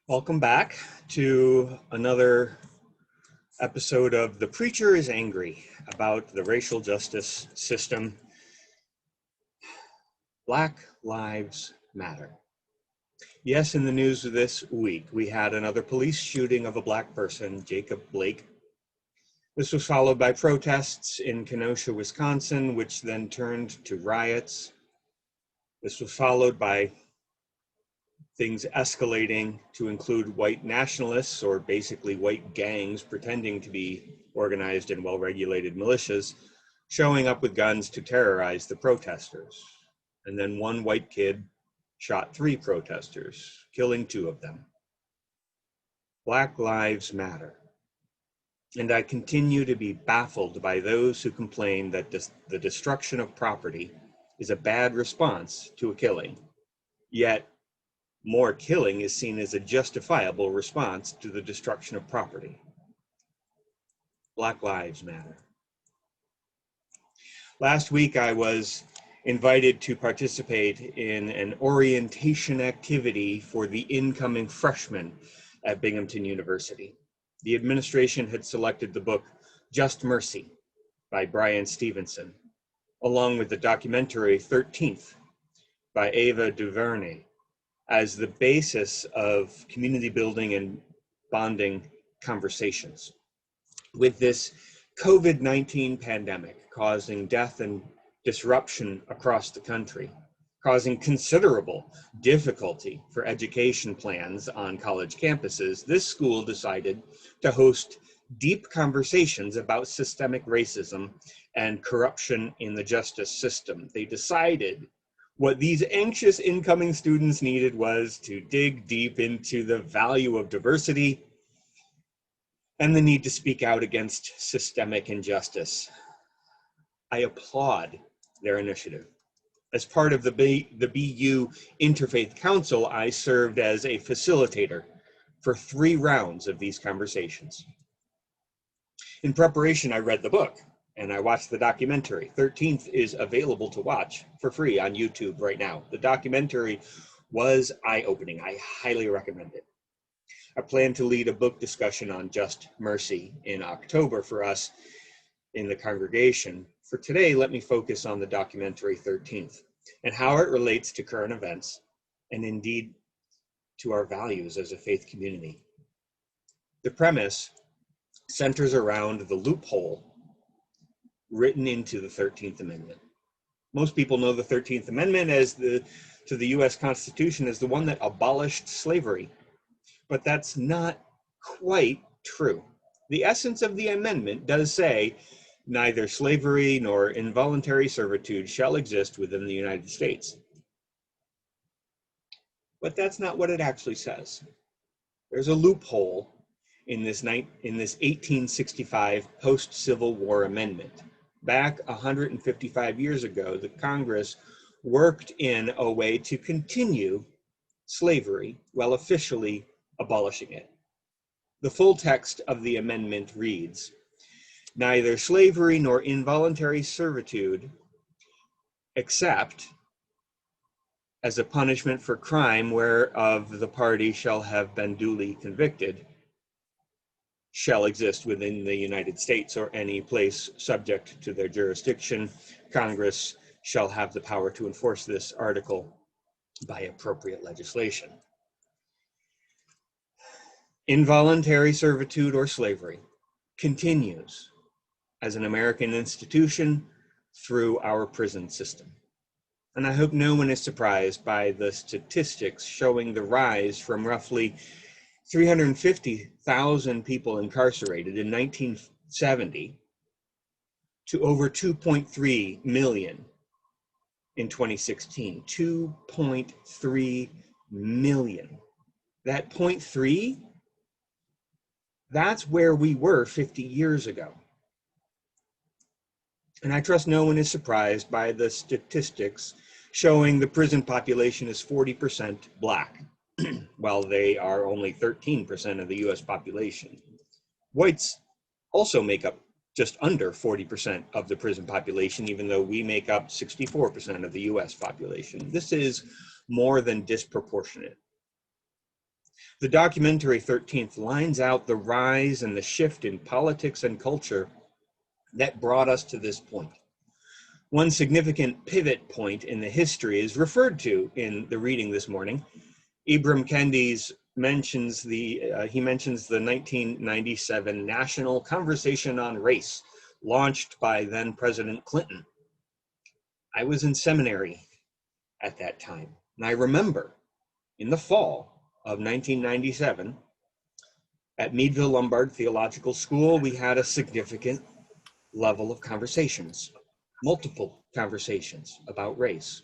Welcome back to another episode of The Preacher is Angry about the racial justice system. Black Lives Matter. Yes, in the news this week, we had another police shooting of a black person, Jacob Blake. This was followed by protests in Kenosha, Wisconsin, which then turned to riots. This was followed by things escalating to include white nationalists, or basically white gangs pretending to be organized and well-regulated militias, showing up with guns to terrorize the protesters. And then one white kid shot 3 protesters, killing 2 of them. Black Lives Matter. And I continue to be baffled by those who complain that the destruction of property is a bad response to a killing, yet more killing is seen as a justifiable response to the destruction of property. Black Lives Matter. Last week, I was invited to participate in an orientation activity for the incoming freshmen at Binghamton University. The administration had selected the book Just Mercy by Brian Stevenson, along with the documentary 13th by Ava DuVernay, as the basis of community building and bonding conversations. With this COVID-19 pandemic causing death and disruption across the country, causing considerable difficulty for education plans on college campuses, this school decided to host deep conversations about systemic racism and corruption in the justice system. They decided what these anxious incoming students needed was to dig deep into the value of diversity and the need to speak out against systemic injustice. I applaud their initiative. As part of the BU Interfaith Council, I served as a facilitator for 3 rounds of these conversations. In preparation, I read the book and I watched the documentary. 13th is available to watch for free on YouTube right now. The documentary was eye-opening. I highly recommend it. I plan to lead a book discussion on Just Mercy in October for us in the congregation. For today, let me focus on the documentary 13th and how it relates to current events and indeed to our values as a faith community. The premise centers around the loophole written into the 13th Amendment. Most people know the 13th Amendment to the US Constitution as the one that abolished slavery, but that's not quite true. The essence of the amendment does say neither slavery nor involuntary servitude shall exist within the United States. But that's not what it actually says. There's a loophole in this 1865 post-Civil War amendment. Back 155 years ago, the Congress worked in a way to continue slavery while officially abolishing it. The full text of the amendment reads, "Neither slavery nor involuntary servitude, except as a punishment for crime whereof the party shall have been duly convicted, shall exist within the United States or any place subject to their jurisdiction. Congress shall have the power to enforce this article by appropriate legislation." Involuntary servitude or slavery continues as an American institution through our prison system. And I hope no one is surprised by the statistics showing the rise from roughly 350,000 people incarcerated in 1970 to over 2.3 million in 2016. 2.3 million. That 0.3, that's where we were 50 years ago. And I trust no one is surprised by the statistics showing the prison population is 40% Black, while they are only 13% of the US population. Whites also make up just under 40% of the prison population, even though we make up 64% of the US population. This is more than disproportionate. The documentary 13th lines out the rise and the shift in politics and culture that brought us to this point. One significant pivot point in the history is referred to in the reading this morning. Ibram Kendi mentions the 1997 National Conversation on Race, launched by then President Clinton. I was in seminary at that time, and I remember in the fall of 1997 at Meadville Lombard Theological School, we had a significant level of conversations, multiple conversations about race.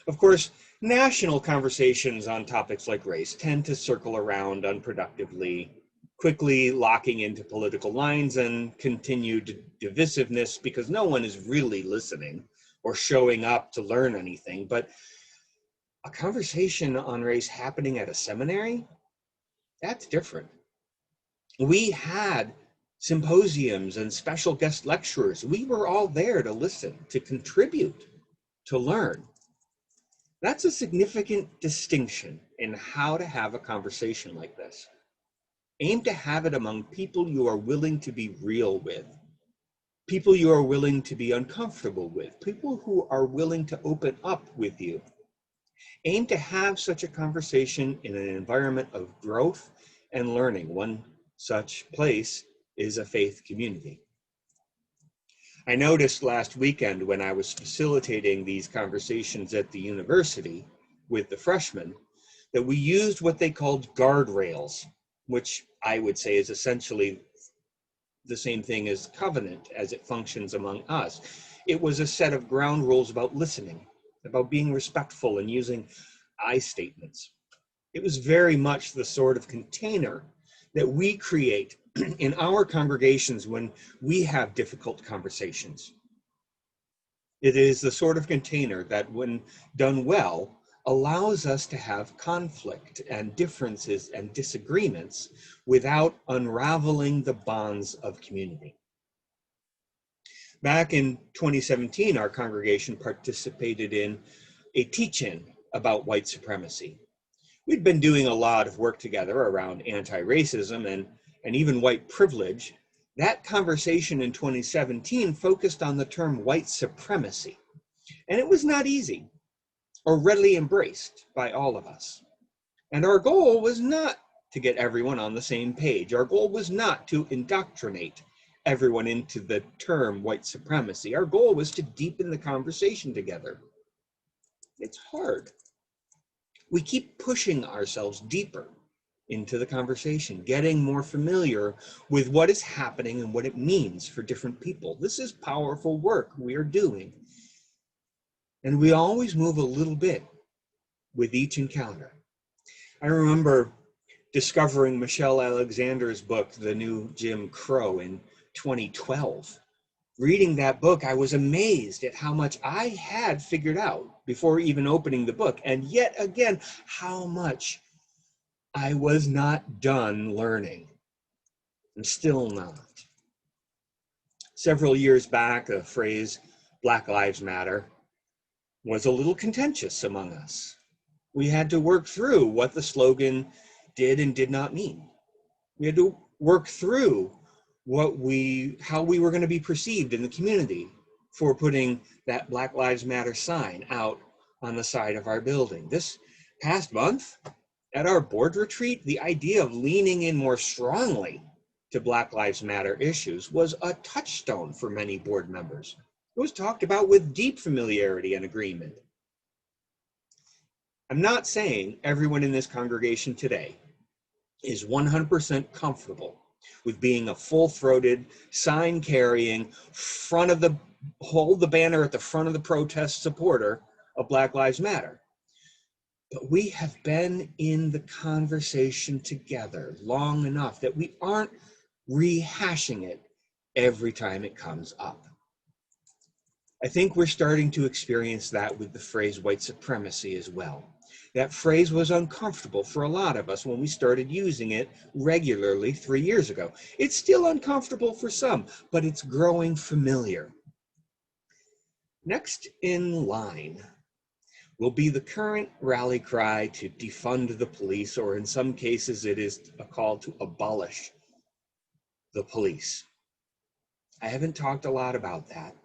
Of course, national conversations on topics like race tend to circle around unproductively, quickly locking into political lines and continued divisiveness because no one is really listening or showing up to learn anything. But a conversation on race happening at a seminary, that's different. We had symposiums and special guest lecturers. We were all there to listen, to contribute, to learn. That's a significant distinction in how to have a conversation like this. Aim to have it among people you are willing to be real with, people you are willing to be uncomfortable with, people who are willing to open up with you. Aim to have such a conversation in an environment of growth and learning. One such place is a faith community. I noticed last weekend when I was facilitating these conversations at the university with the freshmen that we used what they called guardrails, which I would say is essentially the same thing as covenant as it functions among us. It was a set of ground rules about listening, about being respectful and using I statements. It was very much the sort of container that we create in our congregations when we have difficult conversations. It is the sort of container that, when done well, allows us to have conflict and differences and disagreements without unraveling the bonds of community. Back in 2017, our congregation participated in a teach-in about white supremacy. We'd been doing a lot of work together around anti-racism and even white privilege. That conversation in 2017 focused on the term white supremacy, and it was not easy or readily embraced by all of us. And our goal was not to get everyone on the same page. Our goal was not to indoctrinate everyone into the term white supremacy. Our goal was to deepen the conversation together. It's hard. We keep pushing ourselves deeper into the conversation, getting more familiar with what is happening and what it means for different people. This is powerful work we are doing. And we always move a little bit with each encounter. I remember discovering Michelle Alexander's book, The New Jim Crow, in 2012. Reading that book, I was amazed at how much I had figured out before even opening the book, and yet again, how much I was not done learning, and still not. Several years back, the phrase Black Lives Matter was a little contentious among us. We had to work through what the slogan did and did not mean. We had to work through how we were going to be perceived in the community for putting that Black Lives Matter sign out on the side of our building. This past month at our board retreat, the idea of leaning in more strongly to Black Lives Matter issues was a touchstone for many board members. It was talked about with deep familiarity and agreement. I'm not saying everyone in this congregation today is 100% comfortable with being a full-throated, sign-carrying, hold the banner at the front of the protest supporter of Black Lives Matter. But we have been in the conversation together long enough that we aren't rehashing it every time it comes up. I think we're starting to experience that with the phrase white supremacy as well. That phrase was uncomfortable for a lot of us when we started using it regularly 3 years ago. It's still uncomfortable for some, but it's growing familiar. Next in line, will be the current rally cry to defund the police, or in some cases, it is a call to abolish the police. I haven't talked a lot about that,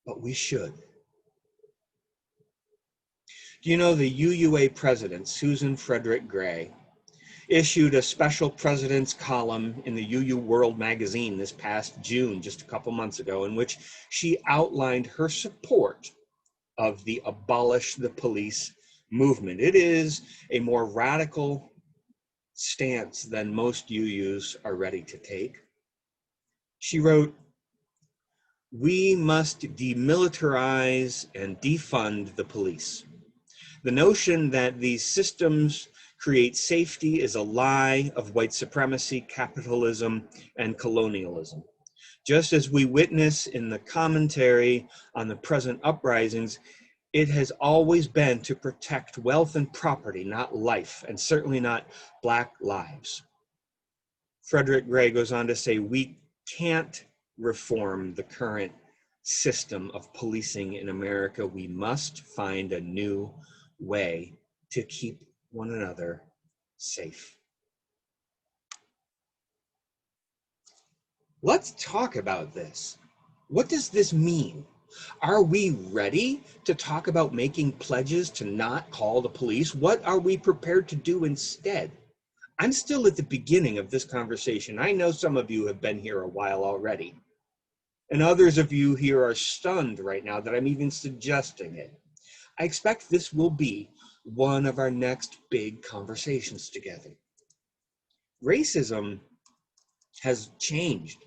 but we should. Do you know the UUA president, Susan Frederick Gray, issued a special president's column in the UU World magazine this past June, just a couple months ago, in which she outlined her support of the abolish the police movement. It is a more radical stance than most UUs are ready to take. She wrote, "We must demilitarize and defund the police. The notion that these systems create safety is a lie of white supremacy, capitalism, and colonialism. Just as we witness in the commentary on the present uprisings, it has always been to protect wealth and property, not life, and certainly not Black lives." Frederick Gray goes on to say, "We can't reform the current system of policing in America. We must find a new way to keep one another safe." Let's talk about this. What does this mean? Are we ready to talk about making pledges to not call the police? What are we prepared to do instead? I'm still at the beginning of this conversation. I know some of you have been here a while already, and others of you here are stunned right now that I'm even suggesting it. I expect this will be one of our next big conversations together. Racism has changed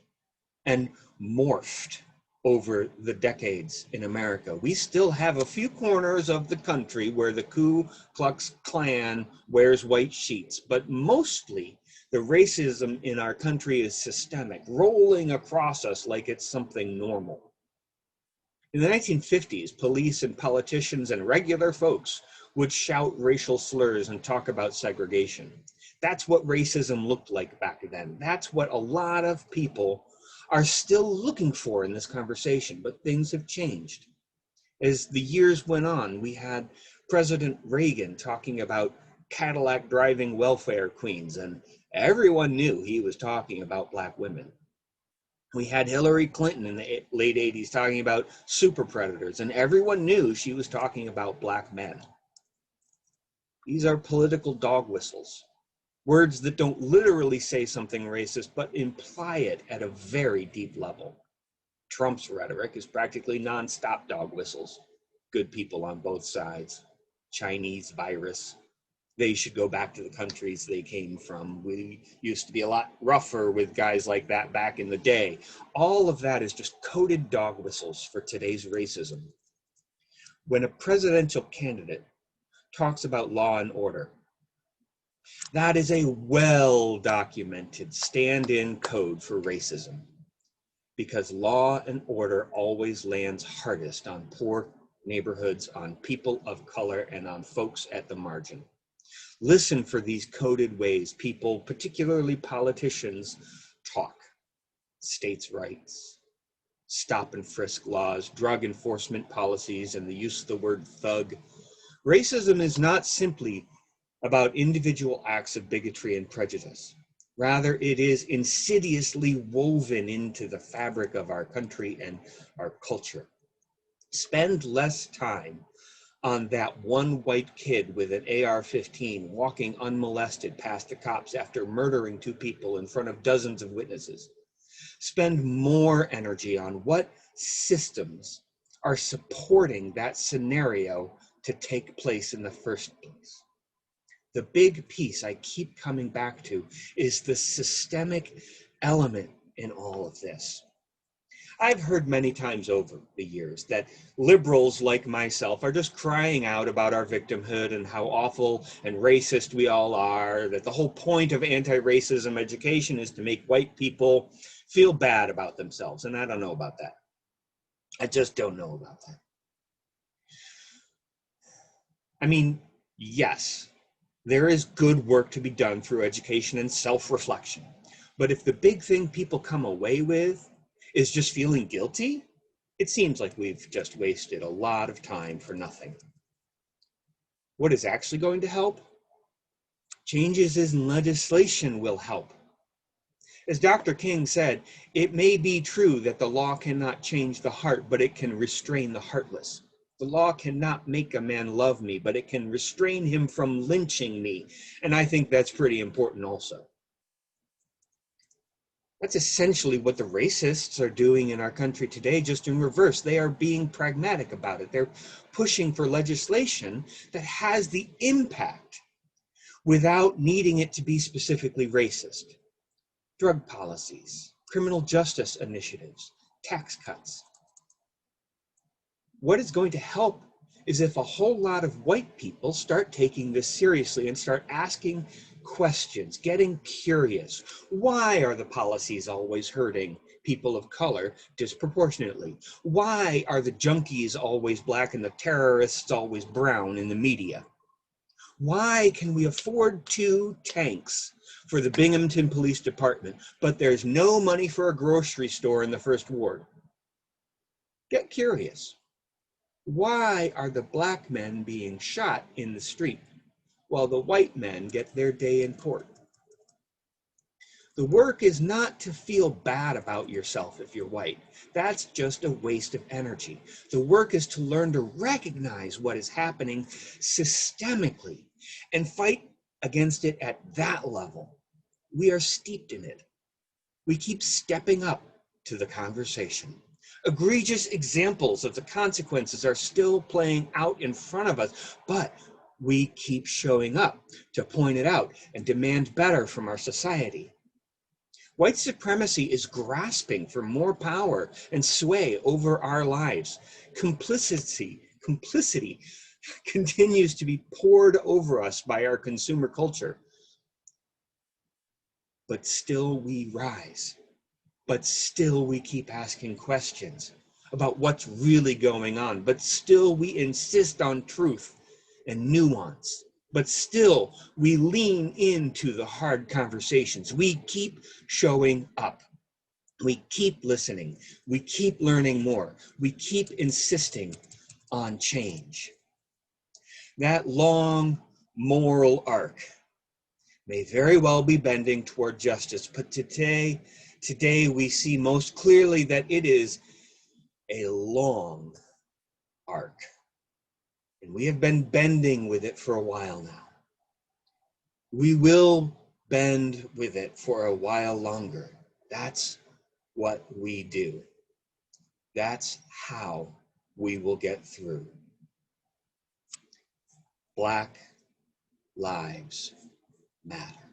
and morphed over the decades in America. We still have a few corners of the country where the Ku Klux Klan wears white sheets, but mostly the racism in our country is systemic, rolling across us like it's something normal. In the 1950s, police and politicians and regular folks would shout racial slurs and talk about segregation. That's what racism looked like back then. That's what a lot of people are still looking for in this conversation, but things have changed. As the years went on, we had President Reagan talking about Cadillac driving welfare queens, and everyone knew he was talking about Black women. We had Hillary Clinton in the late 80s talking about super predators, and everyone knew she was talking about Black men. These are political dog whistles. Words that don't literally say something racist, but imply it at a very deep level. Trump's rhetoric is practically nonstop dog whistles. Good people on both sides. Chinese virus. They should go back to the countries they came from. We used to be a lot rougher with guys like that back in the day. All of that is just coded dog whistles for today's racism. When a presidential candidate talks about law and order, that is a well-documented stand-in code for racism, because law and order always lands hardest on poor neighborhoods, on people of color, and on folks at the margin. Listen for these coded ways people, particularly politicians, talk. States' rights, stop and frisk laws, drug enforcement policies, and the use of the word thug. Racism is not simply about individual acts of bigotry and prejudice. Rather, it is insidiously woven into the fabric of our country and our culture. Spend less time on that one white kid with an AR-15 walking unmolested past the cops after murdering 2 people in front of dozens of witnesses. Spend more energy on what systems are supporting that scenario to take place in the first place. The big piece I keep coming back to is the systemic element in all of this. I've heard many times over the years that liberals like myself are just crying out about our victimhood and how awful and racist we all are, that the whole point of anti-racism education is to make white people feel bad about themselves. And I don't know about that. I just don't know about that. I mean, yes, there is good work to be done through education and self-reflection. But if the big thing people come away with is just feeling guilty, it seems like we've just wasted a lot of time for nothing. What is actually going to help? Changes in legislation will help. As Dr. King said, it may be true that the law cannot change the heart, but it can restrain the heartless. The law cannot make a man love me, but it can restrain him from lynching me. And I think that's pretty important also. That's essentially what the racists are doing in our country today, just in reverse. They are being pragmatic about it. They're pushing for legislation that has the impact without needing it to be specifically racist. Drug policies, criminal justice initiatives, tax cuts. What is going to help is if a whole lot of white people start taking this seriously and start asking questions, getting curious. Why are the policies always hurting people of color disproportionately? Why are the junkies always black and the terrorists always brown in the media? Why can we afford 2 tanks for the Binghamton Police Department, but there's no money for a grocery store in the First Ward? Get curious. Why are the black men being shot in the street while the white men get their day in court? The work is not to feel bad about yourself if you're white. That's just a waste of energy. The work is to learn to recognize what is happening systemically and fight against it at that level. We are steeped in it. We keep stepping up to the conversation. Egregious examples of the consequences are still playing out in front of us, but we keep showing up to point it out and demand better from our society. White supremacy is grasping for more power and sway over our lives. Complicity continues to be poured over us by our consumer culture. But still we rise. But still we keep asking questions about what's really going on. But still we insist on truth and nuance. But still we lean into the hard conversations. We keep showing up. We keep listening. We keep learning more. We keep insisting on change. That long moral arc may very well be bending toward justice, but today we see most clearly that it is a long arc. And we have been bending with it for a while now. We will bend with it for a while longer. That's what we do. That's how we will get through. Black lives matter.